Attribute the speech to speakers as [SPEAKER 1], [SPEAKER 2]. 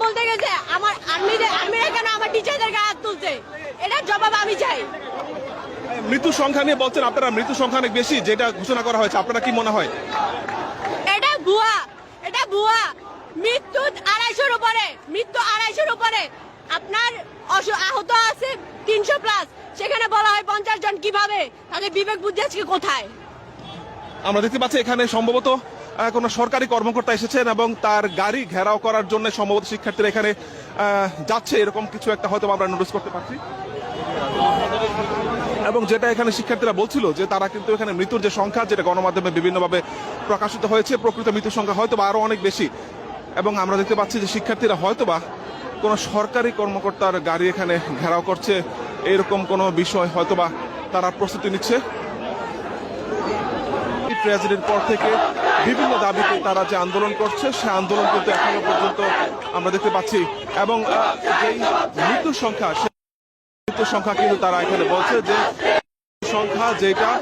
[SPEAKER 1] বলতে গেছে আমার আর্মিরা কেন আমার টিচারদের গায়ে হাত তুলছে, এটার জবাব আমি চাই।
[SPEAKER 2] মৃত্যু সংখ্যা নিয়ে বলছেন আপনারা, মৃত্যু সংখ্যা অনেক বেশি যেটা ঘোষণা করা হয়েছে, আপনারা কি মনে হয়?
[SPEAKER 1] এটা ভুয়া, এটা ভুয়া। মৃত্যু 250-র উপরে, মৃত্যু 250-র উপরে। আপনার আহত আছে 300 প্লাস, সেখানে বলা হয় 50 জন। কিভাবে? তাদের বিবেক বুদ্ধি আজকে কোথায়?
[SPEAKER 2] আমরা দেখতে পাচ্ছি এখানে সম্ভবত কোনো সরকারি কর্মকর্তা এসেছেন এবং তার গাড়ি ঘেরাও করার জন্য সম্ভবত শিক্ষার্থীরা এখানে যাচ্ছে, এরকম কিছু একটা হয়তো আমরা নোটিস করতে পারছি। এবং যেটা এখানে শিক্ষার্থীরা বলছিল যে তারা কিন্তু এখানে মৃত্যুর যে সংখ্যা, যেটা গণমাধ্যমে বিভিন্নভাবে প্রকাশিত হয়েছে, প্রকৃত মৃত্যুর সংখ্যা হয়তোবা আরো অনেক বেশি। এবং আমরা দেখতে পাচ্ছি যে শিক্ষার্থীরা হয়তোবা কোনো সরকারি কর্মকর্তার গাড়ি এখানে ঘেরাও করছে, এরকম কোনো বিষয় হয়তোবা তারা প্রস্তুতি নিচ্ছে। ট্র্যাজেডির পর থেকে বিভিন্ন দাবিতে তারা যে আন্দোলন করছে, সে আন্দোলন কিন্তু এখনো পর্যন্ত আমরা দেখতে পাচ্ছি। এবং যেই মৃত্যুর সংখ্যা, সেই মৃত্যুর সংখ্যা কিন্তু তারা এখানে বলছে যে সংখ্যা যেটা